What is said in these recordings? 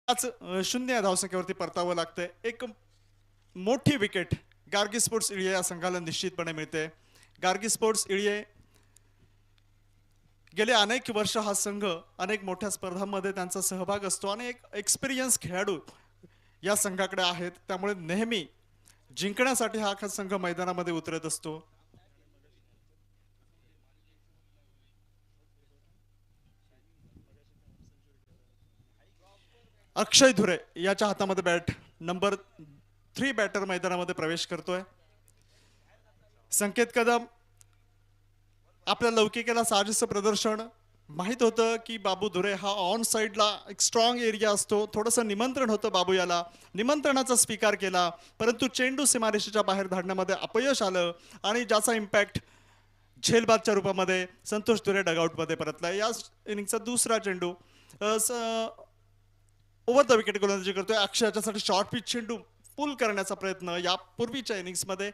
शून्य या धावसंख्येवरती परतावं लागतंय. एक मोठी विकेट गार्गी स्पोर्ट्स इळिये या संघाला निश्चितपणे मिळते. गार्गी स्पोर्ट्स इळिये गेले अनेक वर्ष हा संघ अनेक मोठ्या स्पर्धांमध्ये त्यांचा सहभाग असतो आणि एक एक्सपिरियन्स खेळाडू या संघाकडे आहेत. त्यामुळे नेहमी जिंकण्यासाठी हा संघ मैदानामध्ये उतरत असतो. अक्षय धुरे याच्या हातामध्ये बॅट नंबर 3 बॅटर मैदानामध्ये प्रवेश करतोय. संकेत कदम आपल्या लौकिकेला साजेसं प्रदर्शन माहित होतं की बाबू धुरे हा ऑन साइडला एक स्ट्रॉंग एरिया असतो. थोडंसं निमंत्रण होतं बाबू याला, निमंत्रणाचा स्वीकार केला, परंतु चेंडू सीमारेषेच्या बाहेर धाडण्यामध्ये अपयश आलं आणि ज्याचा इम्पॅक्ट झेलबादच्या रूपामध्ये संतोष धुरे डगआउटमध्ये परतला. या इनिंगचा दुसरा चेंडू ओव्हर द विकेट गोलंदाजी करतोय. अक्षय याच्यासाठी शॉर्ट पिच चेंडू पुल करण्याचा प्रयत्न. यापूर्वीच्या इनिंग्समध्ये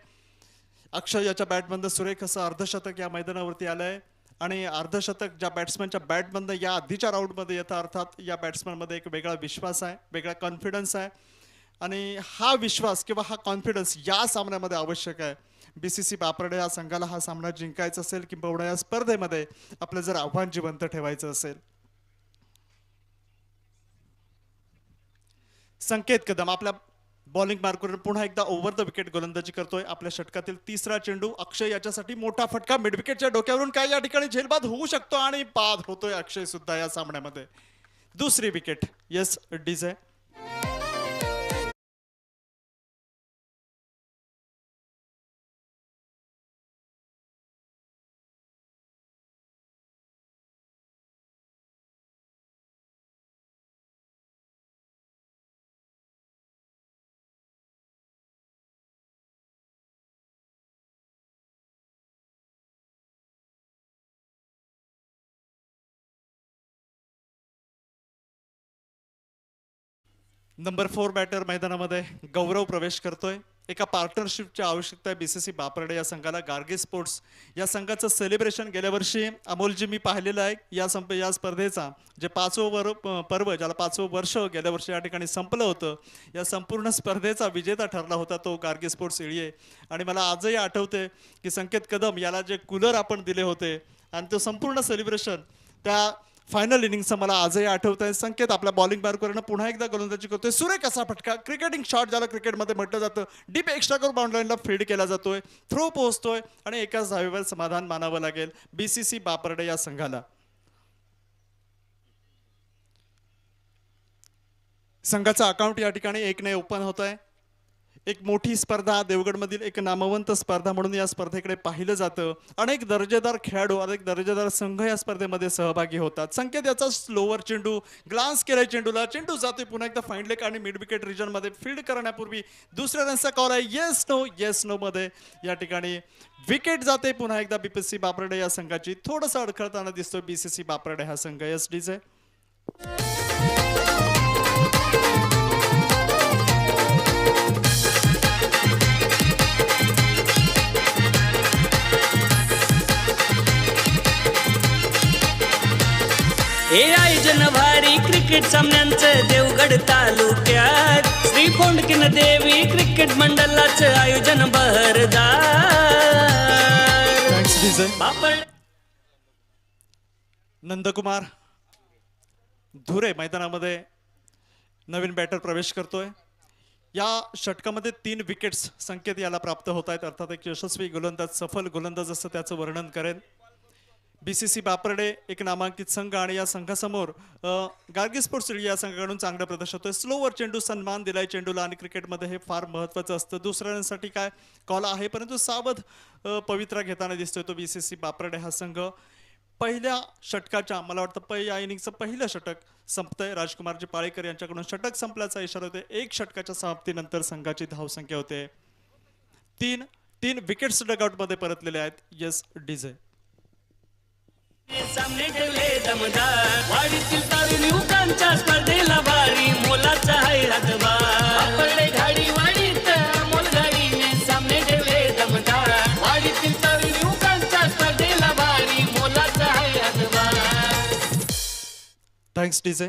अक्षय याच्या बॅटमधनं सुरेख असं अर्धशतक या मैदानावरती आलंय आणि अर्धशतक ज्या बॅट्समॅनच्या बॅटमधनं या आधीच्या राऊंडमध्ये येतं, अर्थात या बॅट्समॅनमध्ये एक वेगळा विश्वास आहे, वेगळा कॉन्फिडन्स आहे आणि हा विश्वास किंवा हा कॉन्फिडन्स या सामन्यामध्ये आवश्यक आहे. BCC बापरडे या संघाला हा सामना जिंकायचा असेल किंवा या स्पर्धेमध्ये आपलं जर आव्हान जिवंत ठेवायचं असेल. संकेत कदम आपल्या बॉलिंग मार्कवर पुन्हा एकदा ओव्हर द विकेट गोलंदाजी करतोय. आपल्या षटकातील तिसरा चेंडू अक्षय याच्यासाठी मोठा फटका मिड विकेटच्या डोक्यावरून काय या ठिकाणी झेलबाद होऊ शकतो आणि बाद होतोय अक्षय सुद्धा या सामन्यामध्ये. दुसरी विकेट. येस डीजे नंबर 4 बॅटर मैदानामध्ये गौरव प्रवेश करतोय. एका पार्टनरशिपची आवश्यकता आहे BCC बापरडे या संघाला. गार्गे स्पोर्ट्स या संघाचं सेलिब्रेशन गेल्या वर्षी अमोलजी मी पाहिलेलं आहे. या स्पर्धेचा जे 5वं पर्व, ज्याला 5वं वर्ष गेल्या वर्षी या ठिकाणी संपलं होतं, या संपूर्ण स्पर्धेचा विजेता ठरला होता तो गार्गे स्पोर्ट्स इळिये. आणि मला आजही आठवते की संकेत कदम याला जे कूलर आपण दिले होते आणि तो संपूर्ण सेलिब्रेशन त्या फायनल इनिंगचं मला आजही आठवत आहे. संकेत आपल्या बॉलिंग मार्कवरनं पुन्हा एकदा गोलंदाजी करतोय. सुरेख असा फटका, क्रिकेटिंग शॉट ज्याला क्रिकेटमध्ये म्हटलं जातं, डीप एक्स्ट्रा करून बाउंड लाईनला फील्ड केला जातोय, थ्रो पोहोचतोय आणि एकाच धावेवर समाधान मानावं लागेल BCC बापरडे या संघाला. संघाचा अकाउंट या ठिकाणी 1ने ओपन होत आहे. एक मोठी स्पर्धा, देवगडमधील एक नामवंत स्पर्धा म्हणून या स्पर्धेकडे पाहिलं जातं. अनेक दर्जेदार खेळाडू, अनेक दर्जेदार संघ या स्पर्धेमध्ये सहभागी होतात. संकेत याचा स्लोवर चेंडू, ग्लान्स केलाय चेंडूला, चेंडू जातोय पुन्हा एकदा फाईन लेग आणि मिड विकेट रिजनमध्ये फील्ड करण्यापूर्वी दुसऱ्या रनचा कॉल आहे. येस नो मध्ये या ठिकाणी विकेट जाते पुन्हा एकदा BCC बापरडे या संघाची. थोडंसं अडखळताना दिसतोय BCC बापरडे हा संघ. येस डीजे हे आयोजन भारी क्रिकेट सामन्यांचं देवगड तालुक्यात श्री फोंडकीन देवी क्रिकेट मंडळाचं आयोजन बहरदार. नंदकुमार धुरे मैदानामध्ये नवीन बॅटर प्रवेश करतोय. या षटकामध्ये 3 विकेट्स संकेत याला प्राप्त होत आहेत. अर्थात एक यशस्वी गोलंदाज, सफल गोलंदाज असं त्याचं वर्णन करेन. BCC बापरडे एक नामांकित संघ आणि या संघासमोर गार्गी स्पोर्ट्स इळिये या संघाकडून चांगलं प्रदर्शन होतोय. स्लोवर चेंडू, सन्मान दिलाय चेंडूला आणि क्रिकेटमध्ये हे फार महत्त्वाचं असतं. दुसऱ्या रनसाठी काय कॉल आहे, परंतु सावध पवित्रा घेताना दिसतोय तो BCC बापरडे हा संघ. पहिल्या षटकाच्या मला वाटतं या इनिंगचं पहिलं षटक संपतंय. राजकुमारजी पाळेकर यांच्याकडून षटक संपल्याचा इशारा होते. एक षटकाच्या समाप्तीनंतर संघाची धावसंख्या होते 3 विकेट्स डगआउटमध्ये परतलेले आहेत. येस डीजे सामने ठेवले दमदार, वाडीतील तारुणी उकांच्या स्पर्धेला भारी मोलाचा आहे हातभार. आपले घाडी वाडीत मोलगाडीने सामने ठेवले दमदार, वाडीतील तारुणी उकांच्या स्पर्धेला भारी मोलाचा आहे हातभार. Thanks DJ.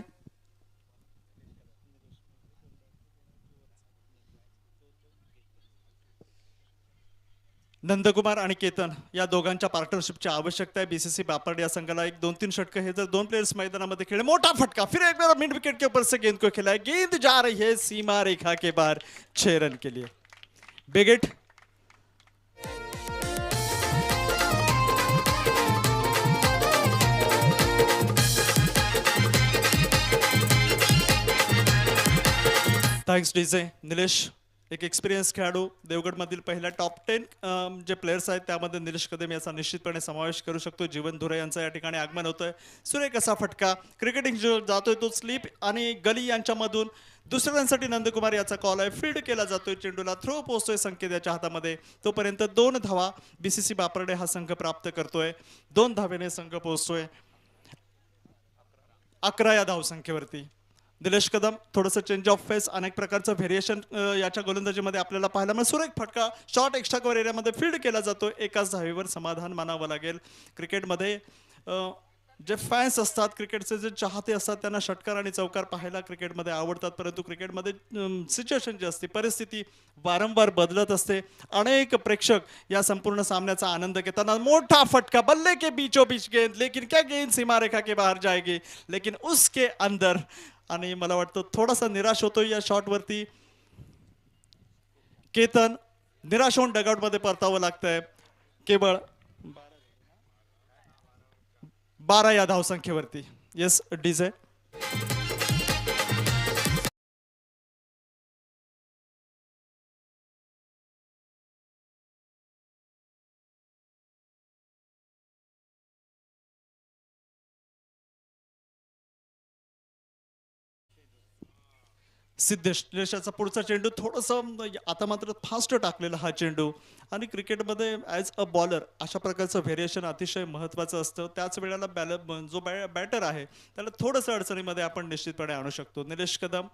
नंदकुमार आणि केतन या दोघांच्या पार्टनरशिपची आवश्यकता आहे बीसीसी बापट या संघाला. एक 2-3 षटक हे जर दोन प्लेयर्स मैदानामध्ये खेळे, मोठा फटका, फिर एक बार मिड विकेट के ऊपर से गेंद को खिलाया, गेंद जा रही है सीमा रेखा के बाहर 6 रन के लिए. Big thanks DJ. निलेश एक एक्सपिरियन्स खेळाडू, देवगडमधील पहिल्या टॉप 10 जे प्लेयर्स आहेत त्यामध्ये निलेश कदम याचा निश्चितपणे समावेश करू शकतो. जीवन धुरे यांचं या ठिकाणी आगमन होतंय. सुरेख असा फटका, क्रिकेटिंग जो जातोय तो स्लिप आणि गली यांच्यामधून दुसऱ्या रनसाठी नंदकुमार याचा कॉल आहे. फील्ड केला जातोय, चेंडूला थ्रो पोहोचतोय संकेत याच्या हातामध्ये. तोपर्यंत 2 धावा बीसीसी बापर्डे हा संघ प्राप्त करतोय. 2 धावेने संघ पोहोचतोय 11 या धावसंख्येवरती. निलेश कदम थोडंसं चेंज ऑफ फेस, अनेक प्रकारचं व्हेरिएशन याच्या गोलंदाजीमध्ये आपल्याला पाहायला मिळेल. सुरेख फटका, शॉर्ट एक्स्ट्रा कव्हर एरियामध्ये फील्ड केला जातो. एकाच धावेवर समाधान मानावं लागेल. क्रिकेटमध्ये जे फॅन्स असतात, क्रिकेटचे जे चाहते असतात, त्यांना षटकार आणि चौकार पाहायला क्रिकेटमध्ये आवडतात. परंतु क्रिकेटमध्ये सिच्युएशन जी असते, परिस्थिती वारंवार बदलत असते. अनेक प्रेक्षक या संपूर्ण सामन्याचा आनंद घेताना मोठा फटका, बल्ले के बीचों बीच गेंद, लेकिन क्या गेंद सीमा रेखा के बाहर जाएगी, लेकिन उसके अंदर. आणि मला वाटतं थोडासा निराश होतो या शॉटवरती. केतन निराश होऊन डगआउटमध्ये परतावं लागतंय. केवळ 12 या धावसंख्येवरती. Yes DJ. सिद्धेश निलेशाचा पुढचा चेंडू थोडंसं आता मात्र फास्ट टाकलेला हा चेंडू. आणि क्रिकेटमध्ये ॲज अ बॉलर अशा प्रकारचं व्हेरिएशन अतिशय महत्त्वाचं असतं. त्याच वेळेला जो बॅटर आहे त्याला थोडंसं अडचणीमध्ये आपण निश्चितपणे आणू शकतो. निलेश कदम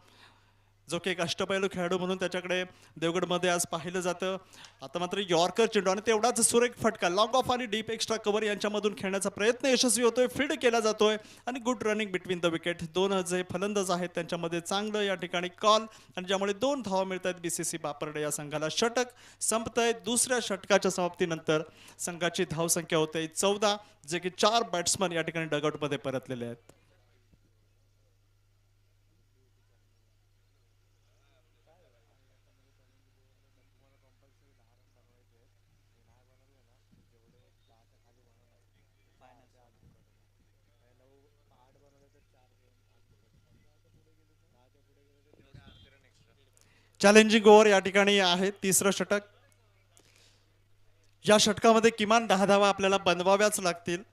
जो की एक अष्टपैलू खेळाडू म्हणून त्याच्याकडे देवगडमध्ये आज पाहिलं जातं. आता मात्र यॉर्कर चेंडू आणि तेवढाच सुरेख फटका, लॉंग ऑफ आणि डीप एक्स्ट्रा कव्हर यांच्यामधून खेळण्याचा प्रयत्न यशस्वी होतोय. फील्ड केला जातोय आणि good running between the wicket. 2 जे फलंदाज आहेत त्यांच्यामध्ये चांगलं या ठिकाणी कॉल, आणि ज्यामुळे 2 धावा मिळत आहेत बीसीसी बापर्डे या संघाला. षटक संपतंय. दुसऱ्या षटकाच्या समाप्तीनंतर संघाची धावसंख्या होते 14, जे की 4 बॅट्समन या ठिकाणी डगआउटमध्ये परतलेले आहेत. चॅलेंजिंग ओव्हर या ठिकाणी आहे. 3रं षटक. या षटकामध्ये किमान 10 धावा आपल्याला बनवाव्याच लागतील,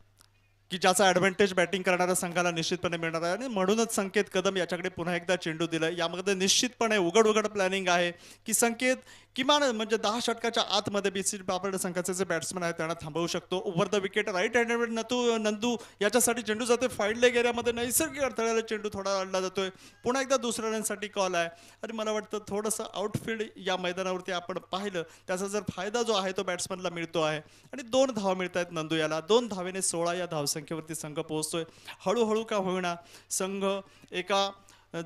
की ज्याचा ॲडव्हान्टेज बॅटिंग करणाऱ्या संघाला निश्चितपणे मिळणार आहे. आणि म्हणूनच संकेत कदम याच्याकडे पुन्हा एकदा चेंडू दिलाय. यामध्ये निश्चितपणे उघड प्लॅनिंग आहे की संकेत किमान म्हणजे 10 षटकाच्या आतमध्ये बीसीसी बापर्डे संघाचे जे बॅट्समन आहेत त्यांना थांबवू शकतो. Over the wicket right handed Nandu याच्यासाठी चेंडू जातोय फाईड लेग एरियामध्ये. नैसर्गिक अडथळ्याला चेंडू थोडा अडला जातोय. पुन्हा एकदा दुसऱ्या रनसाठी कॉल आहे. आणि मला वाटतं थोडंसं आउटफील्ड या मैदानावरती आपण पाहिलं, त्याचा जर फायदा जो आहे तो बॅट्समनला मिळतो आहे. आणि 2 धावा मिळत आहेत नंदू याला. 2 धावेने 16 या धावसंख्येवरती संघ पोहोचतोय. हळूहळू का होईना संघ एका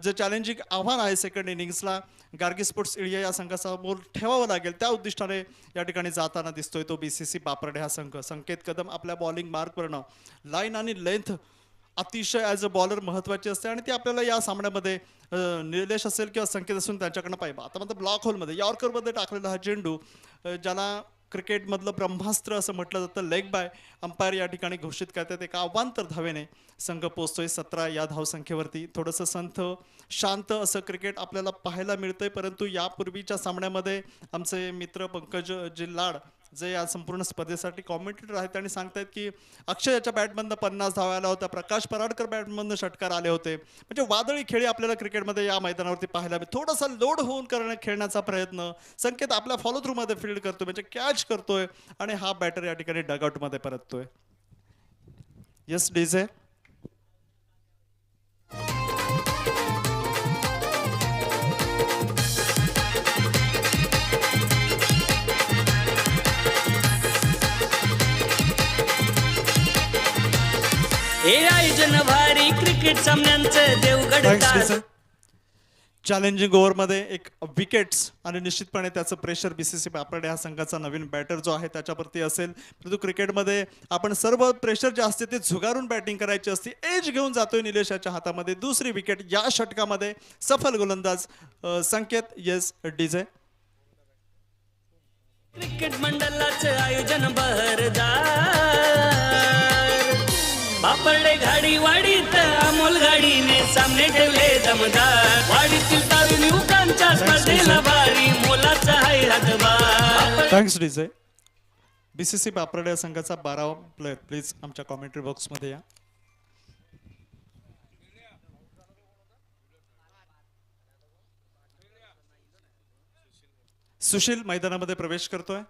जे चॅलेंजिंग आव्हान आहे सेकंड इनिंग्सला गार्गी स्पोर्ट्स इंडिया या संघासमोर ठेवावं लागेल, त्या उद्दिष्टाने या ठिकाणी जाताना दिसतोय तो बीसीसी बापर्डे हा संघ. संकेत कदम आपल्या बॉलिंग मार्कवरनं लाईन आणि लेंथ अतिशय ॲज अ बॉलर महत्त्वाची असते, आणि ती आपल्याला या सामन्यामध्ये निलेश असेल किंवा संकेत असून त्यांच्याकडनं पाहिजे. आता मात्र ब्लॉक होलमध्ये यॉर्करमध्ये टाकलेला हा चेंडू, ज्याला क्रिकेटमधलं ब्रह्मास्त्र असं म्हटलं जातं, लेग बाय अंपायर या ठिकाणी घोषित करतात. एका अवांतर धावेने संघ पोहोचतोय 17 या धावसंख्येवरती. थोडंसं संथ शांत असं क्रिकेट आपल्याला पाहायला मिळतंय. परंतु यापूर्वीच्या सामन्यामध्ये आमचे मित्र पंकज जिल्लाड जे या संपूर्ण स्पर्धेसाठी कॉमेंटेटर आहेत त्यांनी सांगतायत की अक्षय याच्या बॅटमधनं 50 धावा आल्या होत्या, प्रकाश पराडकर बॅटमधनं षटकार आले होते. म्हणजे वादळी खेळी आपल्याला क्रिकेटमध्ये या मैदानावरती पाहायला मिळते. थोडासा लोड होऊन खेळण्याचा प्रयत्न संकेत आपल्या फॉलो थ्रूमध्ये फील्ड करतोय, म्हणजे कॅच करतोय आणि हा बॅटर या ठिकाणी डगआउटमध्ये परततोय. Yes DJ. हे आयोजन भारी क्रिकेट सामन्यांचं देवगड Thanks, तार. Jason. चॅलेंजिंग ओव्हरमध्ये एक विकेट्स आणि निश्चितपणे त्याचं प्रेशर बीसीसी बापरडे हा संघाचा नवीन बॅटर जो आहे त्याच्यावरती असेल. परंतु क्रिकेटमध्ये आपण सर्व प्रेशर जे असते ते झुगारून बॅटिंग करायची असते. एज घेऊन जातोय निलेश याच्या हातामध्ये. दुसरी विकेट या षटकामध्ये सफल गोलंदाज संकेत येस डीजे. क्रिकेट मंडळाचं आयोजन बहरदार बापरडे घाडी वाडीत अमोल गाडीने सामने ठेवले दमदार वाडीतील तारुणी युवकांच्या स्पर्धेला भारी मोलाचा आहे हातभार. Thanks DJ. बीसीसी बापरडे या संघाचा 12वा प्लेअर प्लीज आमच्या कॉमेंट्री बॉक्समध्ये या. सुशील मैदानामध्ये प्रवेश करतोय.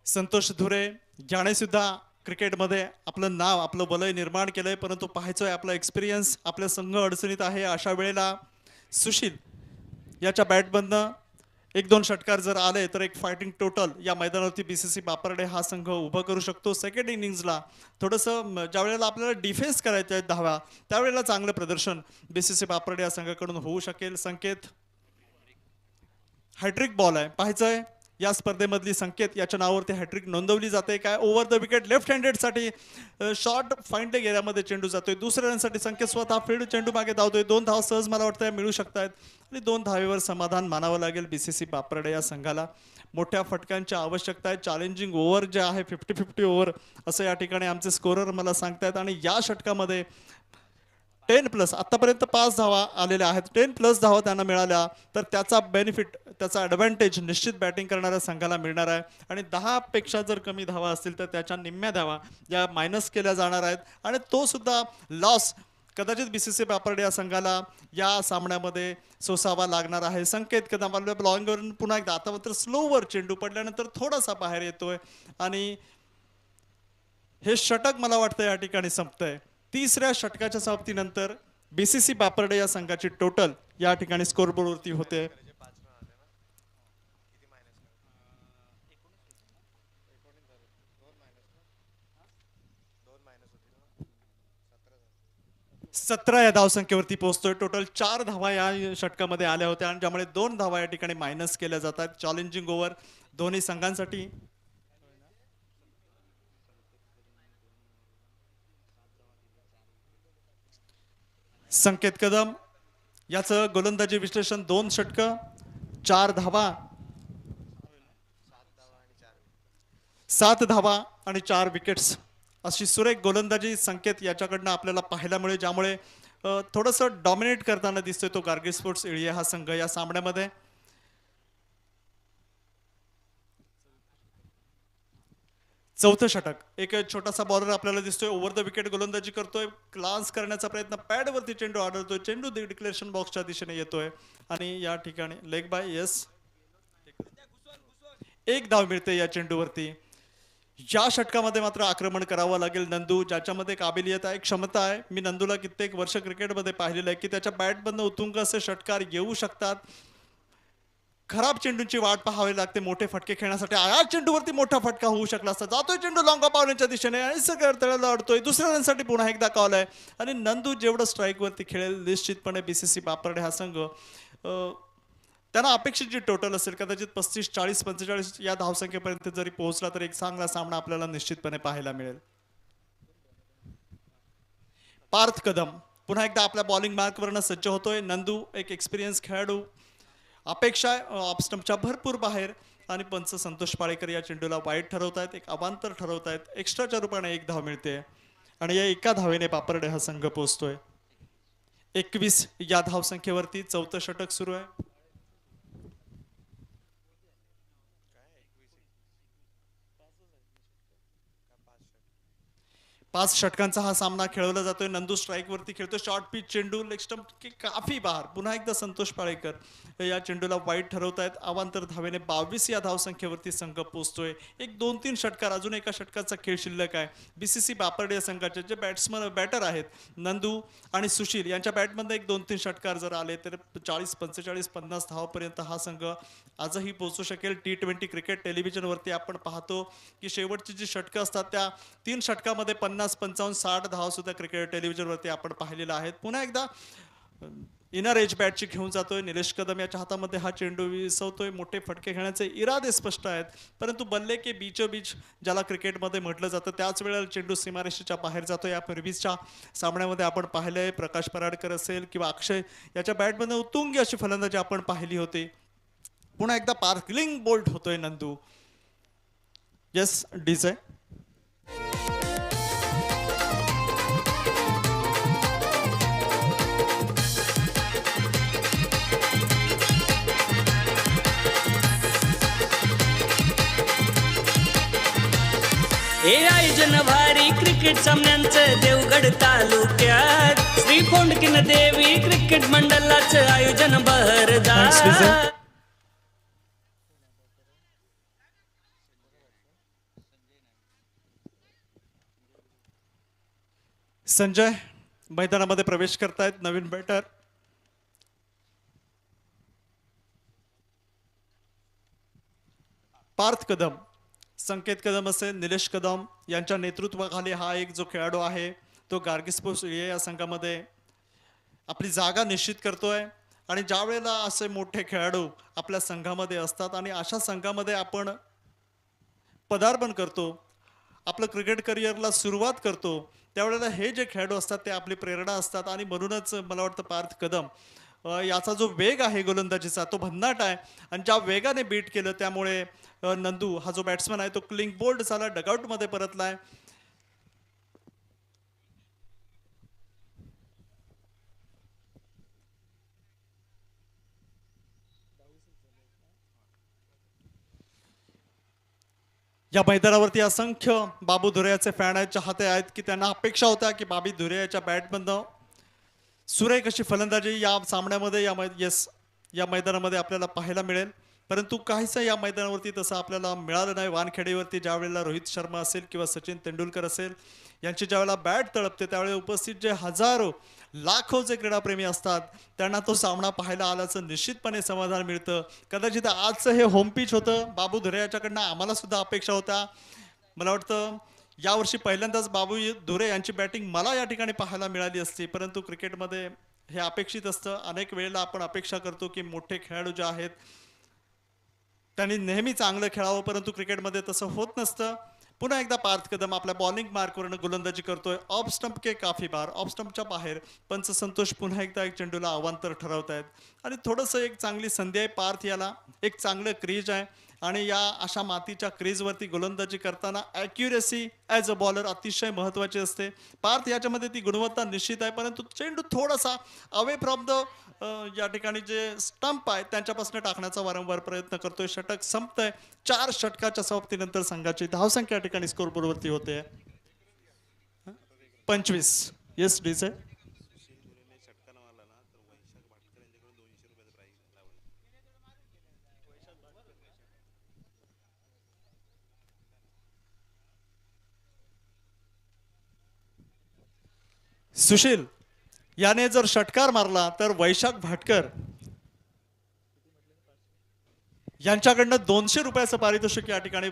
संतोष धुरे याने सुद्धा क्रिकेटमध्ये आपलं नाव आपलं वलय निर्माण केलंय. परंतु पाहायचंय आपला एक्सपिरियन्स आपला संघ अडचणीत आहे. अशा वेळेला सुशील याच्या बॅटमधनं 1-2 षटकार जर आले तर एक फायटिंग टोटल या मैदानावरती बीसीसी बापरडे हा संघ उभं करू शकतो. सेकंड इनिंग्सला थोडंसं ज्या वेळेला आपल्याला डिफेन्स करायचं आहे धावा त्यावेळेला चांगलं प्रदर्शन बीसीसी बापरडे या संघाकडून होऊ शकेल. संकेत हॅट्रिक बॉल आहे. पाहायचंय या स्पर्धेमधली संकेत याच्या नावावरती हॅट्रिक नोंदवली जाते काय. ओव्हर द विकेट लेफ्ट हँडेडसाठी शॉर्ट फाईंडिंग एरियामध्ये चेंडू जातोय. दुसऱ्या रनसाठी संकेत स्वतः फील्ड चेंडू मागे धावतोय. 2 धावा सहज मला वाटतं मिळू शकतात आणि 2 धावेवर समाधान मानावं लागेल बीसीसी बापरडे या संघाला. मोठ्या फटक्यांची आवश्यकता आहे. चॅलेंजिंग ओव्हर जे आहे 50-50 ओव्हर असं या ठिकाणी आमचे स्कोरर मला सांगतायत. आणि या षटकामध्ये 10+ आतापर्यंत 5 धावा आलेल्या आहेत. 10+ धावा त्यांना मिळाल्या तर त्याचा बेनिफिट त्याचा ॲडव्हान्टेज निश्चित बॅटिंग करणाऱ्या संघाला मिळणार आहे. आणि 10पेक्षा जर कमी धावा असतील तर त्याच्या निम्म्या धावा या मायनस केल्या जाणार आहेत. आणि तो सुद्धा लॉस कदाचित बीसीसी बापरडे या संघाला या सामन्यामध्ये सोसावा लागणार आहे. संकेत कदम लॉंगवरून पुन्हा एकदा आता मात्र स्लोवर चेंडू पडल्यानंतर थोडासा बाहेर येतोय आणि हे षटक मला वाटतं या ठिकाणी संपतंय. तिसऱ्या षटकाच्या समाप्तीनंतर बीसीसी बापरडे या संघाची टोटल या ठिकाणी स्कोरबोर्डवरती होते 17 या धावसंख्येवरती पोहोचतोय. टोटल 4 धावा या षटकामध्ये आल्या होत्या आणि ज्यामुळे 2 धावा या ठिकाणी मायनस केल्या जातात. चॅलेंजिंग ओव्हर दोन्ही संघांसाठी. संकेत कदम याचं गोलंदाजी विश्लेषण 2 षटकं 4 धावा 7 धावा आणि 4 विकेट्स अशी सुरेख गोलंदाजी संकेत याच्याकडनं आपल्याला पाहायला मिळेल. ज्यामुळे थोडंसं डॉमिनेट करताना दिसतोय तो गार्गी स्पोर्ट्स इळिया हा संघ या सामन्यामध्ये. चौथं षटक एक छोटासा बॉलर आपल्याला दिसतोय ओव्हर द विकेट गोलंदाजी करतोय. क्लास करण्याचा प्रयत्न पॅडवरती चेंडू आढळतोय. चेंडू डिक्लेरेशन बॉक्सच्या दिशेने येतोय आणि या ठिकाणी लेग बाय येस 1 धाव मिळते या चेंडूवरती. या षटकामध्ये मात्र आक्रमण करावं लागेल नंदू ज्याच्यामध्ये काबिलियत आहे क्षमता आहे. मी नंदूला कित्येक वर्ष क्रिकेटमध्ये पाहिलेलं आहे की त्याच्या बॅटमधनं उत्तुंग असे षटकार येऊ शकतात. खराब चेंडूची वाट पाहावी लागते मोठे फटके खेळण्यासाठी. या चेंडूवरती मोठा फटका होऊ शकला असता. जातोय चेंडू लॉंग पावण्याच्या दिशेने आणि सगळं तळ्याला अडतोय. दुसऱ्या रनसाठी पुन्हा एकदा कॉल आहे आणि नंदू जेवढं स्ट्राईकवरती खेळेल निश्चितपणे बीसीसी बापरडे हा संघ त्यांना अपेक्षित जी टोटल असेल कदाचित 35, 40, 45 या धावसंख्येपर्यंत जरी पोहोचला तर एक चांगला सामना आपल्याला निश्चितपणे पाहायला मिळेल. पार्थ कदम पुन्हा एकदा आपल्या बॉलिंग मार्कवरनं सज्ज होतोय. नंदू एक एक्सपिरियन्स खेळाडू. अपेक्षा ऑफ स्टंपच्या भरपूर बाहेर आणि पंच संतोष पाळेकर या चेंडूला वाईट ठरवतायत. एक अवांतर ठरवतायत. एक्स्ट्राच्या रूपाने 1 धाव मिळते आणि या एका धावेने बापरडे हा संघ पोहोचतोय 21 या धावसंख्येवरती. चौथं षटक सुरू आहे. 5 षटकांचा हा सामना खेळवला जातोय. नंदू स्ट्राईक वरती खेळतोय. शॉर्ट पिच चेंडू लेग स्टंप की काफी बाहेर. पुन्हा एकदा संतोष पाळेकर या चेंडूला वाईट ठरवतायत. अवांतर धावेने 22 या धावसंख्येवरती संघ पोहोचतोय. एक 2-3 षटकार अजून एका षटकाचा खेळ शिल्लक आहे. बीसीसी बापरडे या संघाचे जे बॅटर आहेत नंदू आणि सुशील यांच्या बॅटमध्ये एक 2-3 षटकार जर आले तर 40, 45, 50 धावापर्यंत हा संघ आजही पोहोचू शकेल. T20 क्रिकेट टेलिव्हिजनवरती आपण पाहतो की शेवटची जी षटकं असतात त्या 3 षटकामध्ये 50 50, 55, 60 धावा सुद्धा क्रिकेट टेलिव्हिजनवरती आपण पाहिलेला आहेत. पुन्हा एकदा इनर एज बॅटची घेऊन जातोय निलेश कदम, याच्या हातामध्ये हा चेंडू विसवतोय. मोठे फटके खेळण्याचे इरादे स्पष्ट आहेत, परंतु बल्ले के बीचो बीच ज्याला क्रिकेटमध्ये म्हटलं जातं त्याच वेळेला चेंडू सीमारेषेच्या बाहेर जातो. या पूर्वीच्या सामन्यामध्ये आपण पाहिलंय, प्रकाश पराडकर असेल किंवा अक्षय याच्या बॅटमध्ये उत्तुंगी अशी फलंदाजी आपण पाहिली होती. पुन्हा एकदा पार्कलिंग बोल्ट होतोय नंदू. Yes DJ. हे आयोजन भारी क्रिकेट सामन्यांचं देवगड तालुक्यात श्री फोंडकीन देवी क्रिकेट मंडळाचं आयोजन बहरदार. संजय मैदानामध्ये प्रवेश करतायत नवीन बॅटर. पार्थ कदम, संकेत कदम असेल, निलेश कदम यांच्या नेतृत्वाखाली हा एक जो खेळाडू आहे तो गार्गिस्पोर्ट्स या संघामध्ये आपली जागा निश्चित करतोय. आणि ज्या वेळेला असे मोठे खेळाडू आपल्या संघामध्ये असतात आणि अशा संघामध्ये आपण पदार्पण करतो, आपलं क्रिकेट करिअरला सुरुवात करतो, त्यावेळेला हे जे खेळाडू असतात ते आपली प्रेरणा असतात. आणि म्हणूनच मला वाटतं पार्थ कदम याचा जो वेग आहे गोलंदाजीचा तो भन्नाट आहे आणि ज्या वेगाने बीट केलं त्यामुळे नंदू हा जो बॅट्समन आहे तो क्लिंग बोल्ड झाला, डगआउटमध्ये परतलाय. या मैदानावरती असंख्य बाबू धुरेयाचे फॅन आहेत, चाहते आहेत की त्यांना अपेक्षा होत्या की बाबी धुरेयाच्या बॅटमधनं सुरेख अशी फलंदाजी या सामन्यामध्ये या मैदानामध्ये आपल्याला पाहायला मिळेल. परंतु काहीसं या मैदानावरती तसं आपल्याला मिळालं नाही. वानखेडेवरती ज्या वेळेला रोहित शर्मा असेल किंवा सचिन तेंडुलकर असेल यांची ज्यावेळेला बॅट तळपते त्यावेळेला उपस्थित जे हजारो लाखो जे क्रीडाप्रेमी असतात त्यांना तो सामना पाहायला आल्याचं निश्चितपणे समाधान मिळतं. कदाचित आजचं हे होम पिच होतं. बाबू धुरेयाच्याकडनं आम्हाला सुद्धा अपेक्षा होत्या. मला वाटतं यावर्षी पहिल्यांदाच बाबू धुरे यांची बॅटिंग मला या ठिकाणी पाहायला मिळाली असती, परंतु क्रिकेटमध्ये हे अपेक्षित असतं. अनेक वेळेला आपण अपेक्षा करतो की मोठे खेळाडू जे आहेत त्यांनी नेहमी चांगलं खेळावं, परंतु क्रिकेटमध्ये तसं होत नसतं. पुन्हा एकदा पार्थ कदम आपल्या बॉलिंग मार्कवरनं गोलंदाजी करतोय. ऑफ स्टंप के काफी बार, ऑफ स्टंपच्या बाहेर पंच संतोष पुन्हा एकदा एक चेंडूला अवांतर ठरवतायत आणि थोडंसं एक चांगली संधी आहे पार्थ याला. एक चांगलं क्रीज आहे आणि या अशा मातीच्या क्रीजवरती गोलंदाजी करताना ॲक्युरेसी ॲज अ बॉलर अतिशय महत्त्वाची असते. पार्थ याच्यामध्ये ती गुणवत्ता निश्चित आहे, परंतु चेंडू थोडासा अवे फ्रॉम द या ठिकाणी जे स्टंप आहे त्यांच्यापासून टाकण्याचा वारंवार प्रयत्न करतोय. षटक संपतंय. 4 षटकाच्या समाप्तीनंतर संघाची धावसंख्या या ठिकाणी स्कोरबोर्डवरती होते 25. Yes DJ. सुशील याने जर षटकार मारला तर वैशाख भाटकर यांच्याकडनं 200 रुपयाचं पारितोषिक या ठिकाणी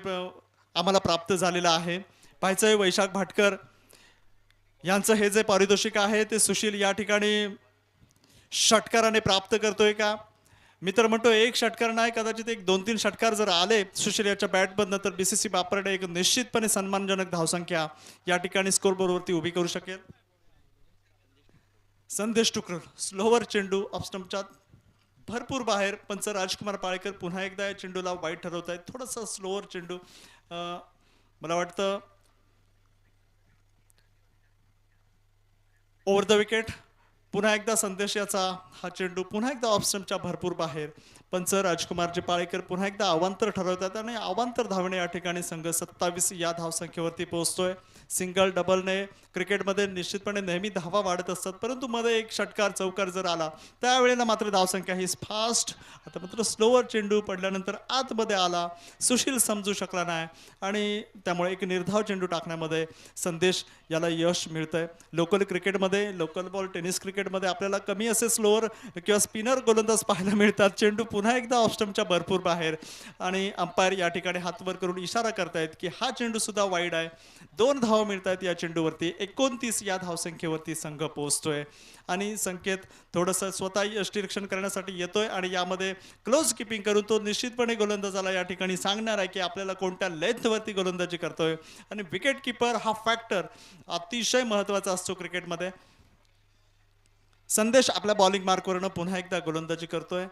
आम्हाला प्राप्त झालेलं आहे. पाहायचंय वैशाख भाटकर यांचं हे जे पारितोषिक आहे ते सुशील या ठिकाणी षटकाराने प्राप्त करतोय का. मी तर म्हणतो एक षटकार नाही, कदाचित एक 2-3 षटकार जर आले सुशील याच्या बॅटमधनं तर BCC बापरडे एक निश्चितपणे सन्मानजनक धावसंख्या या ठिकाणी स्कोरबोर्डवरती उभी करू शकेल. संदेश टुकर स्लोवर चेंडू ऑफस्टंपच्या भरपूर बाहेर. पंच राजकुमार पाळेकर पुन्हा एकदा या चेंडूला वाईट ठरवत आहेत. थोडासा स्लोवर चेंडू मला वाटतं ओव्हर द विकेट. पुन्हा एकदा संदेश याचा हा चेंडू पुन्हा एकदा ऑफस्टंपच्या भरपूर बाहेर. पंच राजकुमारजी पाळेकर पुन्हा एकदा अवांतर ठरवतात आणि अवांतर धावणे या ठिकाणी संघ 27 या धावसंख्येवरती पोहोचतोय. सिंगल डबलने क्रिकेटमध्ये निश्चितपणे नेहमी धावा वाढत असतात, परंतु मध्ये एक षटकार चौकार जर आला त्यावेळेला मात्र धावसंख्या ही फास्ट. आता मात्र स्लोवर चेंडू पडल्यानंतर आतमध्ये आला, सुशील समजू शकला नाही आणि त्यामुळे एक निर्धाव चेंडू टाकण्यामध्ये संदेश याला यश मिळतंय. लोकल क्रिकेटमध्ये, लोकल बॉल टेनिस क्रिकेटमध्ये आपल्याला कमी असे स्लोअर किंवा स्पिनर गोलंदाज पाहायला मिळतात. चेंडू पुन्हा एकदा ऑफस्टंपच्या भरपूर बाहेर आणि अंपायर या ठिकाणी हात वर करून इशारा करतायत की हा चेंडू सुद्धा वाईड आहे. 2 धावा धावा मिळत आहेत या चेंडूवरती. 29 या धावसंख्येवरती संघ पोहोचतोय आणि संकेत थोडंसं स्वतःही यष्टीरक्षण करण्यासाठी येतोय आणि यामध्ये क्लोज किपिंग करून तो निश्चितपणे गोलंदाजाला या ठिकाणी सांगणार आहे की आपल्याला कोणत्या लेंथवरती गोलंदाजी करतोय. आणि विकेट किपर हा फॅक्टर अतिशय महत्त्वाचा असतो क्रिकेटमध्ये. संदेश आपल्या बॉलिंग मार्कवरनं पुन्हा एकदा गोलंदाजी करतोय.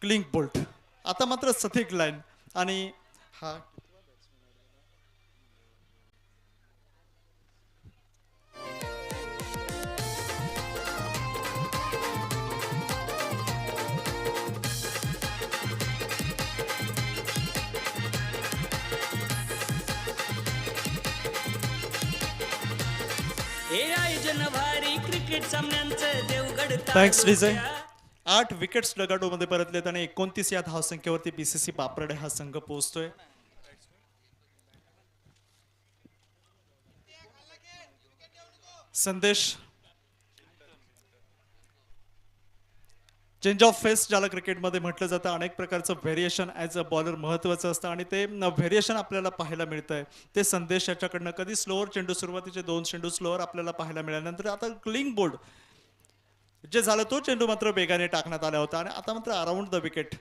क्लिंक बोल्ट आता मात्र सथिक लाईन आणि हा हे आयोजन भारी क्रिकेट सामन्यांचं देवगड थँक्स डिझाईन. 8 विकेट्स डगाडोमध्ये परतलेत आणि 29 या धावसंख्येवरती बीसीसी बापरडे हा संघ पोहोचतोय. संदेश चेंज ऑफ फेस ज्याला क्रिकेटमध्ये म्हटलं जातं, अनेक प्रकारचं व्हेरिएशन ॲज अ बॉलर महत्त्वाचं असतं आणि ते व्हेरिएशन आपल्याला पाहायला मिळतं आहे. ते संदेश याच्याकडनं कधी स्लोअर चेंडू, सुरुवातीचे 2 चेंडू स्लोअर आपल्याला पाहायला मिळाल्यानंतर आता क्लिंग बोल्ड जे झालं तो चेंडू मात्र वेगाने टाकण्यात आला होता आणि आता मात्र अराउंड द विकेट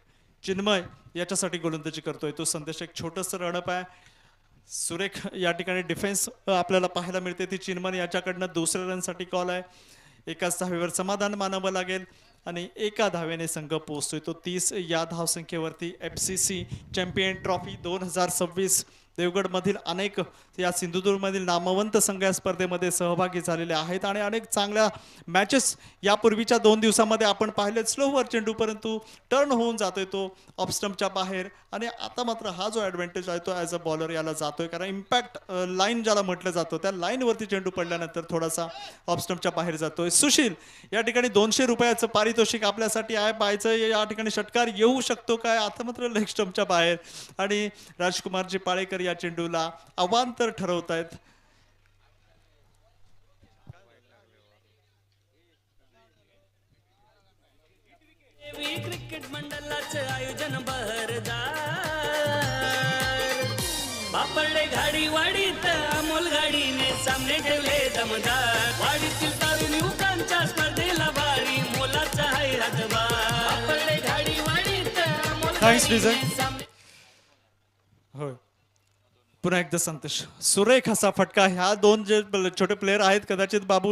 चिन्मय याच्यासाठी गोलंदाजी करतोय. तो संदेश एक छोटंसं रणप आहे. सुरेख या ठिकाणी डिफेन्स आपल्याला पाहायला मिळते. ती चिन्मय याच्याकडनं दुसऱ्या रनसाठी कॉल आहे. एकाच धावेवर समाधान मानावं लागेल आणि एका धावेने संघ पोहोचतोय तो 30 या धावसंख्येवरती. FCC चॅम्पियन ट्रॉफी 2026 देवगडमधील अनेक या सिंधुदुर्गमधील नामवंत संघ या स्पर्धेमध्ये सहभागी झालेले आहेत आणि अनेक चांगल्या मॅचेस यापूर्वीच्या 2 दिवसामध्ये आपण पाहिलेत. स्लोवर चेंडू परंतु टर्न होऊन जातोय तो ऑफ स्टंपच्या बाहेर आणि आता मात्र हा जो ॲडव्हान्टेज आहे तो ॲज अ बॉलर याला जातोय कारण इम्पॅक्ट लाईन ज्याला म्हटलं जातं त्या लाईनवरती चेंडू पडल्यानंतर थोडासा ऑफ स्टंपच्या बाहेर जातोय. सुशील या ठिकाणी 200 रुपयाचं पारितोषिक आपल्यासाठी आहे. पाहायचं या ठिकाणी षटकार येऊ शकतो काय. आता मात्र लेग स्टंपच्या बाहेर आणि राजकुमारजी पाळेकर या चेंडूला अवांतर ठरवतायत. क्रिकेट मंडळाचं आयोजन बहरदार बापरडे घाडी वाडीत अमोल गाडीने सामने ठेवले दमदार. वाडीतील तारुणी युवकांच्या स्पर्धेला भारी मोलाचा आहे हातभार. बापरडे घाडी वाडीत अमोल Thanks, गाडीने Lizard. सामने होय पुन्हा एकदा संदेश सुरेख असा फटका. ह्या 2 जे छोटे प्लेयर आहेत कदाचित बाबू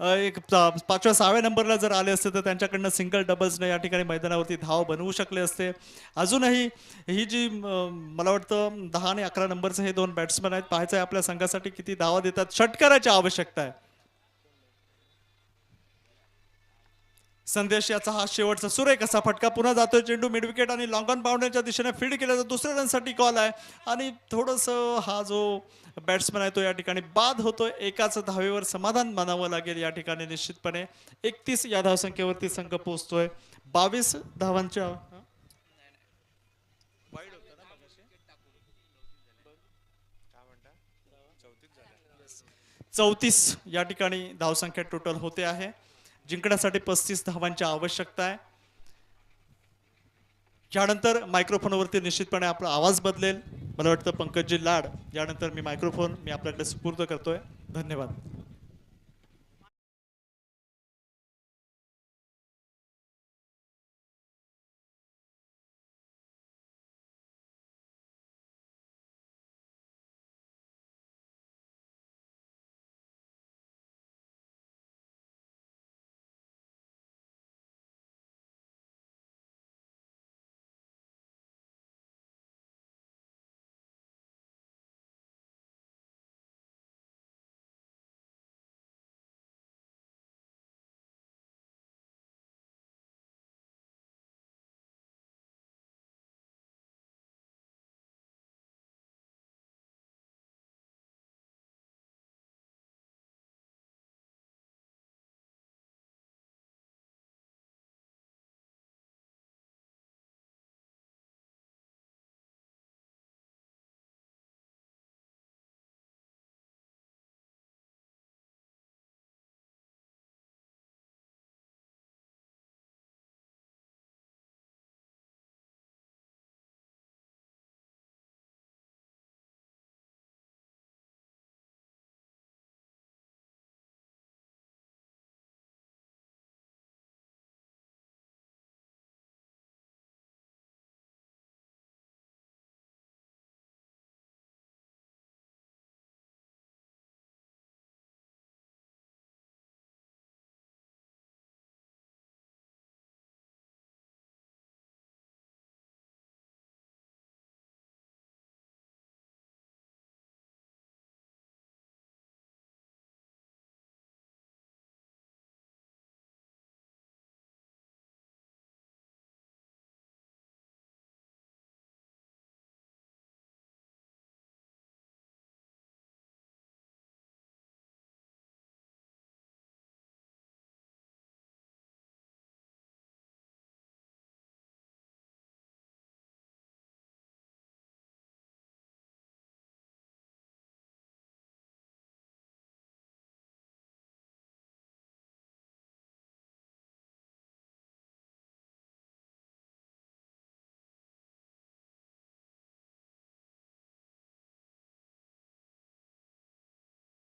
एक 5व्या 6व्या नंबरला जर आले असते तर त्यांच्याकडनं सिंगल डबल्सने या ठिकाणी मैदानावरती धाव बनवू शकले असते. अजूनही ही जी मला वाटतं 10 आणि 11 नंबरचे हे 2 बॅट्समन आहेत. पाहायचं आहे आपल्या संघासाठी किती धावा देतात. षटकाराची आवश्यकता आहे. संदेश याचा हा शेवटचा सुरेख असा फटका. पुन्हा जातोय चेंडू मिड विकेट आणि लॉंग ऑन बाउंड्रीच्या दिशेने फील्ड केल्याचा दुसऱ्या रनसाठी कॉल आहे आणि थोडंसं हा जो बॅट्समन आहे तो या ठिकाणी बाद होतोय. एकाच धावेवर समाधान मानावं लागेल या ठिकाणी निश्चितपणे. 31 या धावसंख्येवरती संघ पोहोचतोय. 22 धावांच्या 34 या ठिकाणी धावसंख्या टोटल होते आहे. जिंकण्यासाठी 35 धावांची आवश्यकता आहे. यानंतर मायक्रोफोनवरती निश्चितपणे आपला आवाज बदलेल. मला वाटतं पंकजी लाड यानंतर मी मायक्रोफोन आपल्याकडे सुपूर्द करतोय. धन्यवाद.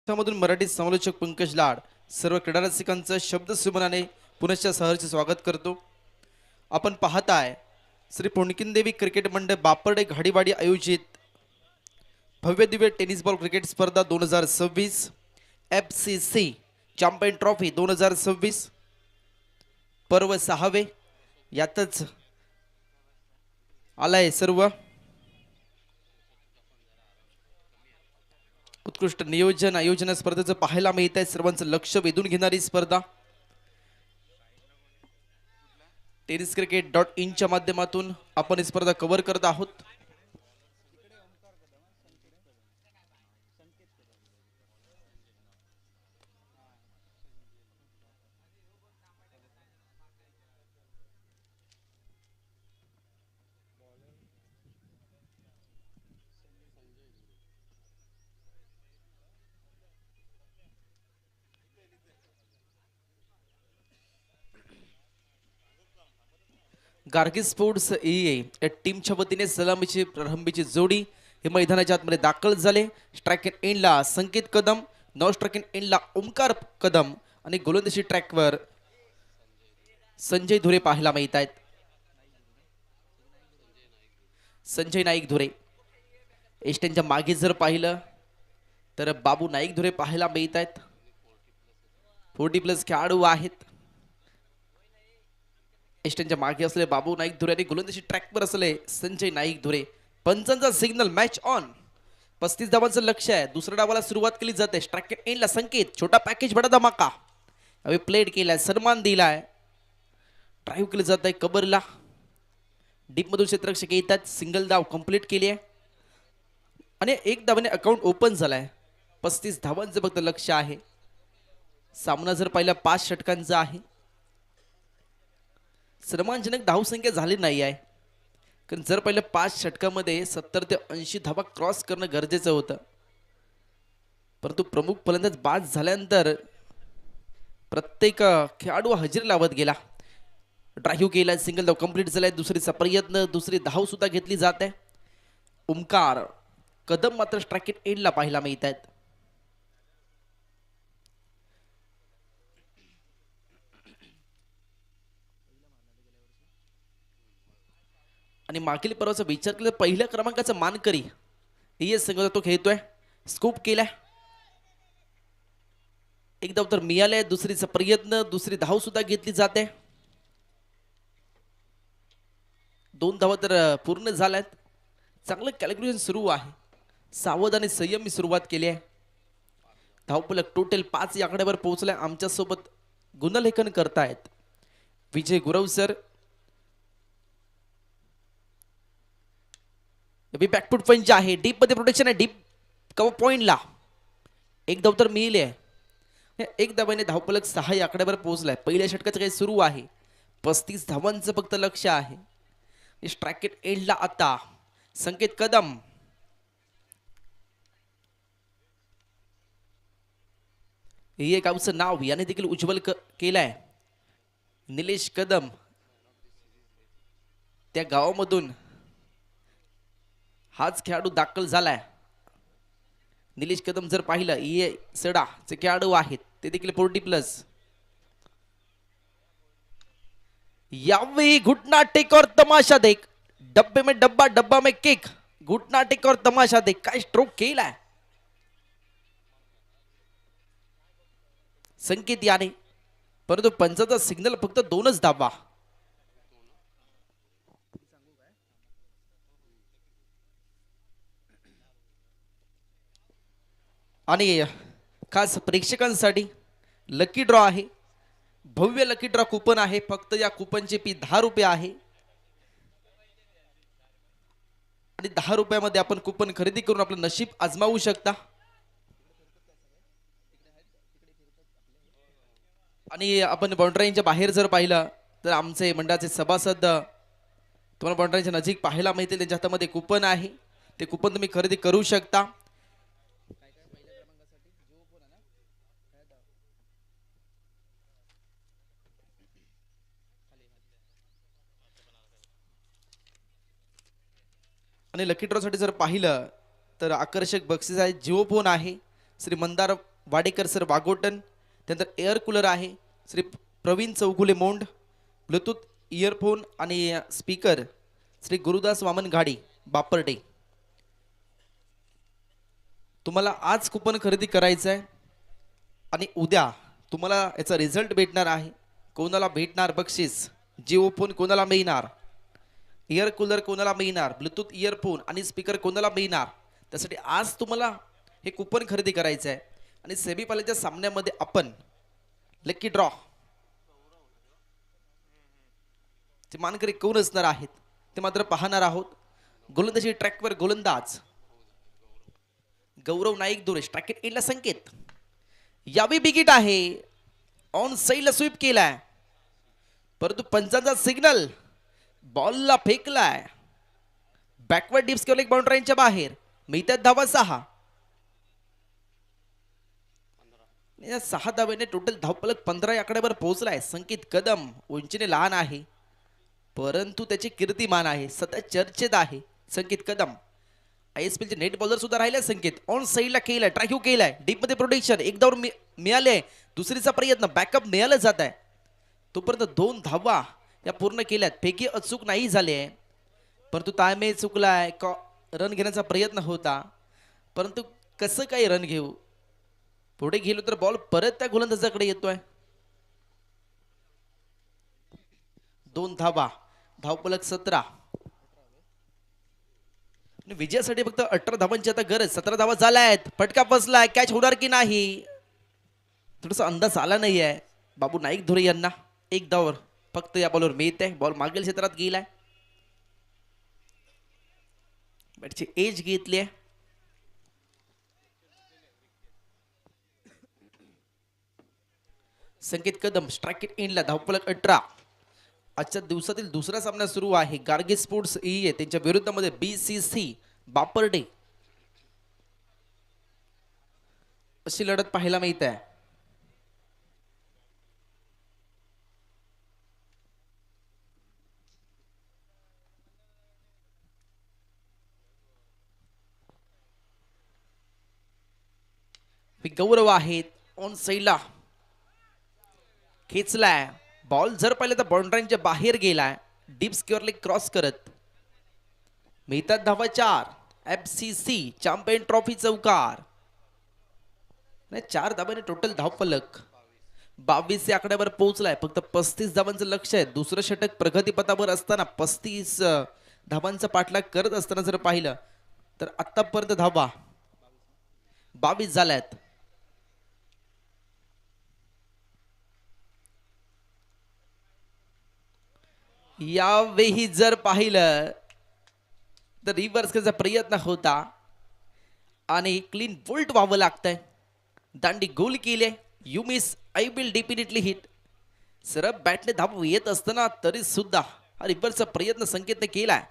त्यामधून मराठी समालोचक पंकज लाड सर्व क्रीडा रसिकांचं शब्द सुमनाने पुनश्च सहर्ष स्वागत करतो. आपण पाहताय श्री पुणकिनदेवी क्रिकेट मंडळ बापर्डे घाडीवाडी आयोजित भव्य दिव्य टेनिस बॉल क्रिकेट स्पर्धा 2026 FCC चॅम्पियन ट्रॉफी 2026 पर्व 6वे यातच आलाय सर्व. उत्कृष्ट नियोजन आयोजन स्पर्धेचं पाहायला मिळत आहे. सर्वांचं लक्ष वेधून घेणारी स्पर्धा tenniscricket.in च्या माध्यमातून आपण ही स्पर्धा कव्हर करत आहोत. गार्गी स्पोर्ट्स या टीमच्या वतीने सलामीची प्रारंभीची जोडी हे मैदानाच्या आतमध्ये दाखल झाले. स्ट्राइक इन एंडला संकेत कदम, नॉन स्ट्राइक इन एंडला ओमकार कदम आणि गोलंदाजी ट्रॅकवर संजय धुरे पाहायला मिळत आहेत. संजय नाईक धुरे एस्टेनच्या मागे जर पाहिलं तर बाबू नाईक धुरे पाहायला मिळत आहेत. 40+ खेळाडू आहेत. एस्टनच्या मागे असले बाबू नाईक धुरे आणि गोलंदाजी ट्रॅकवर असले संजय नाईक धुरे. पंचांचा सिग्नल मॅच ऑन. 35 धावांचं लक्ष आहे. दुसऱ्या डावाला सुरुवात केली जाते. स्ट्राइक एंडला संकेत, छोटा पॅकेज बडा धमाका अवे प्लेड केलाय, सन्मान दिलाय. ड्राईव्ह केलं जात आहे कबरला. डीप मधून क्षेत्ररक्षक येतात. सिंगल धाव कंप्लीट केली आहे आणि एक धावाने अकाउंट ओपन झालाय. 35 धावांचं फक्त लक्ष आहे. सामना जर पाहिला 5 षटकांचा आहे. सन्मानजनक धावसंख्या झाली नाही आहे, कारण जर पहिल्या 5 षटकामध्ये 70 ते 80 धावा क्रॉस करणं गरजेचं होतं. परंतु प्रमुख फलंदाज बाद झाल्यानंतर प्रत्येक खेळाडू हजेरी लावत गेला. ड्राईव्ह केला, सिंगल धाव कंप्लीट झालाय. दुसरीचा प्रयत्न, दुसरी धाव सुद्धा घेतली जात आहे. ओमकार कदम मात्र स्ट्राइक एंडला पाहायला मिळत आहेत. आणि मागील पर्वाचा विचार केला पहिल्या क्रमांकाचा मानकरी ES संघ तो खेळतोय. स्कूप केलाय, एक धाव तर मिळालाय. दुसरीचा प्रयत्न, दुसरी धाव सुद्धा घेतली जाते. 2 धावा तर पूर्ण झाल्यात. चांगलं कॅल्क्युलेशन सुरू आहे. सावध आणि संयमी सुरुवात केली आहे. धावफलक टोटल 5 या आकड्यावर पोहोचलाय. आमच्यासोबत गुणलेखन करतायत विजय गुरव सर. बॅकफुट पंच आहे. डीप मध्ये प्रोटेक्शन आहे. डीप कव्हर पॉइंटला एक धाव तर मिळाले. एक धावाने धावफलक 6 या आकड्यावर पोहोचलाय. पहिल्या षटकाचं काही सुरू आहे. 35 धावांचं फक्त लक्ष आहे. स्ट्राइक एंडला आता संकेत कदम. हे गावचं नाव याने देखील उज्ज्वल केलंय. निलेश कदम त्या गावामधून हाच खेळाडू दाखल झालाय. निलेश कदम जर पाहिलं सडाचे खेळाडू आहेत ते देखील 40+. यावेळी घुटना टेक और तमाशा देख, डब्बे में डब्बा डब्बा में केक. घुटना टेक और तमाशा देख. काय स्ट्रोक केलाय संकेत याने. परंतु पंचाचा सिग्नल फक्त 2च धावा. आणि खास प्रेक्षकांसाठी लकी ड्रॉ आहे. भव्य लकी ड्रॉ कुपन आहे. फक्त या कुपनची फी 10 रुपये आहे आणि 10 रुपयामध्ये आपण कुपन खरेदी करून आपलं नशीब आजमावू शकता. आणि आपण बाउंड्रीच्या बाहेर जर पाहिलं तर आमचे मंडळाचे सभासद तुम्हाला बाउंड्रीच्या नजीक पाहायला मिळतील. त्यांच्या हातामध्ये कुपन आहे. ते कुपन तुम्ही खरेदी करू शकता. आणि लकी ड्रॉ साठी जर पाहिलं तर आकर्षक बक्षीस आहे. जिओ फोन आहे. श्री मंदार वाडेकर सर वाघोटन, त्यानंतर एअर कूलर आहे श्री प्रवीण चौगुले मोंड, ब्लूटूथ इयरफोन आणि स्पीकर श्री गुरुदास वामन घाडी बापर्डे. तुम्हाला आज कुपन खरेदी करायचं आहे आणि उद्या तुम्हाला याचा रिझल्ट भेटणार आहे. कोणाला भेटणार बक्षीस, जिओ फोन कोणाला मिळणार, एअर कूलर कोणाला मिळणार, ब्लूटूथ इयरफोन आणि स्पीकर कोणाला मिळणार. त्यासाठी आज तुम्हाला हे कुपन खरेदी करायचं आहे. आणि सेमीफायनलच्या सामन्यामध्ये आपण लकी ड्रॉ ते मानकरी कोण असणार आहेत ते मात्र पाहणार आहोत. गोलंदाजी ट्रॅकवर गोलंदाज गौरव नाईक दुरे, स्ट्राइक एंडला संकेत. यावी बिगिट आहे, ऑन साईडला स्वीप केलाय, परंतु पंचांचा सिग्नल, बॉलला फेकलाय, बॅकवर्ड डिप्स केवळ एक बाउंड्रीच्या बाहेर. मिळतात धावा 6. या 6 धावेने टोटल धावफलक 15 आकड्यावर पोहोचलाय. संकेत कदम उंचीने लहान आहे परंतु त्याची कीर्तिमान आहे, सतत चर्चेत आहे. संकेत कदम ISPL चे नेट बॉलर सुद्धा राहिले. संकेत ऑन साईडला केलाय, ट्रॅक्यू केलाय, डीप मध्ये प्रोटेक्शन, एक धाव मिळाले, दुसरीचा प्रयत्न, बॅकअप मिळालं जात आहे. तोपर्यंत 2 धावा या पूर्ण केल्यात. पैकी अचूक नाही झाले परंतु ताळमेळ चुकलाय. रन घेण्याचा प्रयत्न होता परंतु कसं काही रन घेऊ, पुढे गेलो तर बॉल परत त्या गोलंदाजाकडे येतोय. 2 धावा, धावफलक 17. विजयासाठी फक्त 18 धावांची आता गरज. 17 धावा झाल्यात, फटका बसलाय, कॅच होणार की नाही थोडासा अंदाज आला नाही आहे. बाबू नाईक धुरे यांना 1 धावर फक्त या बॉलवर मिळते. बॉल मागील क्षेत्रात गेलाय, बॅटची एज घेतली आहे. संकेत कदम स्ट्राइक एंडला, धावफलक 18. आजच्या दिवसातील दुसरा सामना सुरू आहे. गार्गे स्पोर्ट्स EA त्यांच्या विरुद्धामध्ये BCC बापर्डे अशी लढत पाहायला मिळते आहे. गौरव आहेत ऑन साईडला, खेचलाय, बॉल जर पाहिलं तर बाउंड्रीच्या बाहेर गेलाय, डीप स्क्वेअरला क्रॉस करत. मिळतात धावा 4. FCC चॅम्पियन ट्रॉफी चौकार. 4 धावांनी टोटल धावफलक 22 या आकड्यावर पोहोचलाय. फक्त 35 धावांचं लक्ष आहे. दुसरं षटक प्रगतीपथावर असताना 35 धावांचा पाठलाग करत असताना जर पाहिलं तर आतापर्यंत धावा 22 झाल्यात. यावेळी जर पाहिलं तर रिव्हर्स करायचा प्रयत्न होता आणि क्लीन बोल्ट व्हावं लागतंय. दांडी गोल केले. You miss, I will definitely hit. सरळ बॅटने धाव येत असताना तरी सुद्धा हा रिव्हर्सचा प्रयत्न संकेतने केलाय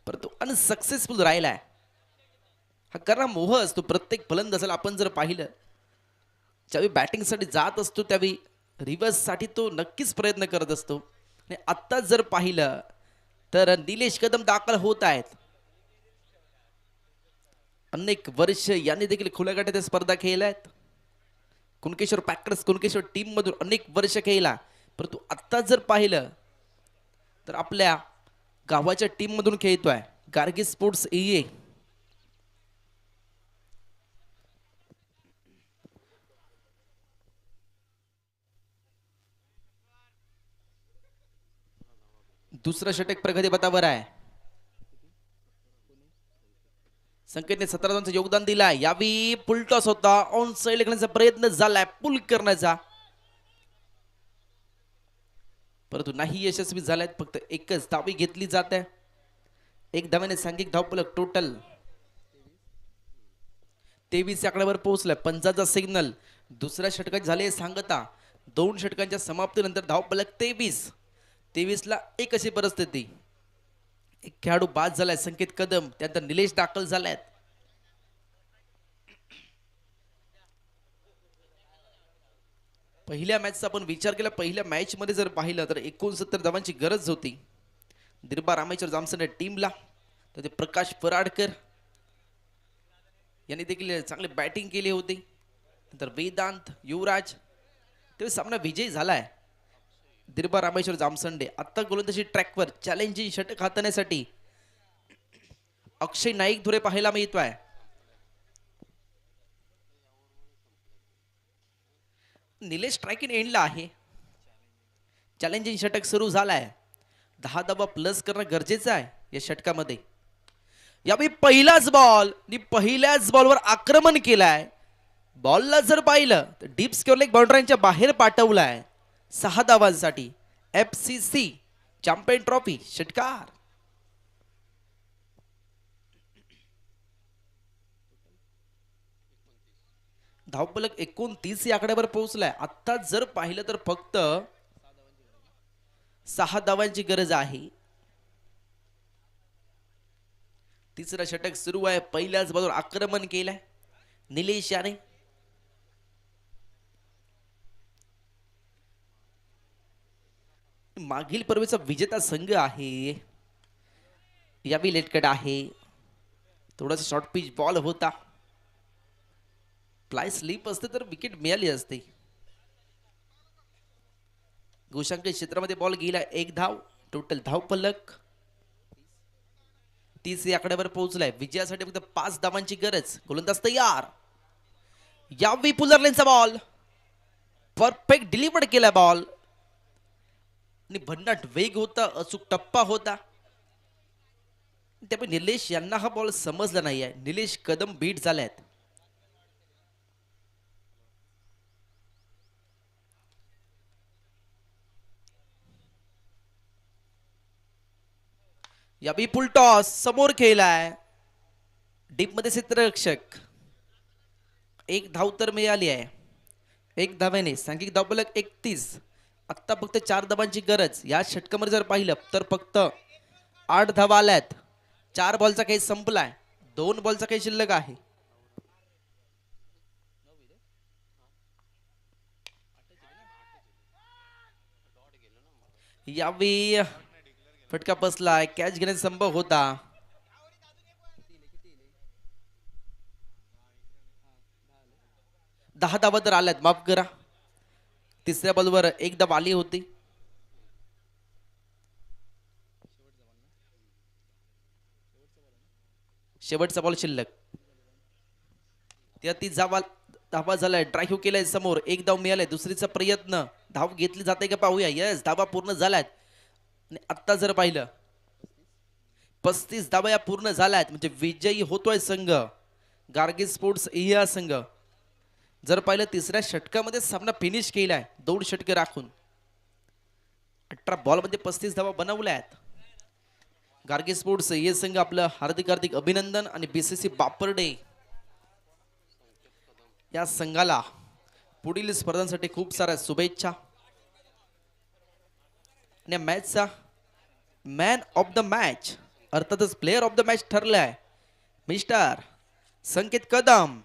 परंतु अनसक्सेसफुल राहिलाय. हा करा मोह असतो प्रत्येक फलंदाजाला. आपण जर पाहिलं ज्यावेळी बॅटिंगसाठी जात असतो त्यावेळी रिव्हर्ससाठी तो नक्कीच प्रयत्न करत असतो. आणि आत्ता जर पाहिलं तर निलेश कदम दाखल होत आहेत. अनेक वर्ष यांनी देखील खुल्या गटात स्पर्धा खेळल्या आहेत. कुणकेश्वर पॅक्टर्स कुणकेश्वर टीम मधून अनेक वर्ष खेळला परंतु आत्ता जर पाहिलं तर आपल्या गावाच्या टीम मधून खेळतोय. गार्गे स्पोर्ट्स EA. दुसरं षटक प्रगतीपथावर आहे. संकेतने 17 रनचं योगदान दिलाय. यावी पुलटॉस होता, ऑन साइड करण्याचा प्रयत्न झालाय पुल करण्याचा परंतु नाही यशस्वी झालाय. फक्त एकच धावी घेतली जाते. 1 धाव्याने सांघिक धावफलक टोटल 23 आकड्यावर पोहोचलाय. पंचाचा सिग्नल. दुसऱ्या षटकात झाले सांगता. 2 षटकांच्या समाप्तीनंतर धावफलक 23 ला 1 अशी परिस्थिती. एक खेळाडू बाद झालाय संकेत कदम, त्यानंतर निलेश दाखल झालाय. पहिल्या मॅचचा आपण विचार केला. पहिल्या मॅच मध्ये जर पाहिलं तर 69 धावांची गरज होती दिरबा रामेश्वर जामसन टीमला. तर ते प्रकाश पराडकर यांनी देखील चांगली बॅटिंग केली होती. तर वेदांत युवराज तो सामना विजयी झालाय. दिर्बा रामेश्वर जामसंडे आता गोलंदाजी ट्रॅकवर चॅलेंजिंग षटक हाताळण्यासाठी अक्षय नाईक धुरे पाहायला मिळतोय. निलेश स्ट्राईक इन एंडला आहे. चॅलेंजिंग षटक सुरू झालाय. 10 धावा प्लस करणं गरजेचं आहे या षटकामध्ये. यावेळी पहिलाच बॉल आणि पहिल्याच बॉलवर आक्रमण केलाय. बॉलला जर पाहिलं तर डीप स्क्वेअर लेग बाउंड्रीच्या बाहेर पाठवलाय. 6 धावांसाठी FCC चॅम्पियन ट्रॉफी षटकार. धावफलक 29 या आकड्यावर पोहोचलाय. आता जर पाहिलं तर फक्त 6 धावांची गरज आहे. तिसरा षटक सुरू आहे. पहिल्याच बॉलवर आक्रमण केलंय निलेश याने. मागील पर्वेचा विजेता संघ आहे. यावी लेटकट आहे. थोडासा शॉर्ट पिच बॉल होता. फ्लाय स्लिप असते तर विकेट मिळाली असते. गोशांक क्षेत्रामध्ये बॉल गेला. 1 धाव. टोटल धाव फलक 30 या आकड्यावर पोहोचलाय. विजयासाठी फक्त 5 धावांची गरज. गोलंदाज तयार. यावी पुलर लेनचा बॉल परफेक्ट डिलिव्हर्ड केला बॉल आणि भन्नाट वेग होता. अचूक टप्पा होता. त्यामुळे निलेश यांना हा बॉल समजला नाहीये. निलेश कदम बीट झाल्यात. याबी फुल टॉस समोर खेळलाय. डीप मध्ये क्षेत्ररक्षक. 1 धाव तर मिळाली आहे. 1 धाव्याने सांघिक धावफलक 31. आत्ता फक्त 4 धावांची गरज. या षटकामध्ये जर पाहिलं तर फक्त 8 धावा आल्यात. 4 बॉलचा काही संपलाय. 2 बॉलचा काही शिल्लक आहे. यावेळी फटका बसलाय. कॅच घेण्याचा संभव होता. दहा धावा तर आल्यात. माफ करा. तिसऱ्या बॉलवर 1 धाव आली होती. शेवटचा बॉल शिल्लक. त्या ती धावा झालाय. ड्राईव्ह केलाय समोर. 1 धाव मिळालाय. दुसरीचा प्रयत्न. धाव घेतली जाते का पाहूया. यस धावा पूर्ण झाल्यात. आता जर पाहिलं 35 धावा या पूर्ण झाल्यात. म्हणजे विजयी होतोय संघ गार्गी स्पोर्ट्स या संघ. जर पाहिलं तिसऱ्या षटकामध्ये सामना फिनिश केलाय 2 षटके राखून. 18 बॉल मध्ये 35 धावा बनवल्यात. गार्गी स्पोर्ट्स हे संघ आपलं हार्दिक हार्दिक अभिनंदन. आणि BCC बापर्डे या संघाला पुढील स्पर्धांसाठी खूप साऱ्या शुभेच्छा. आणि मॅचचा मॅन ऑफ द मॅच अर्थातच प्लेअर ऑफ द मॅच ठरलाय मिस्टर संकेत कदम.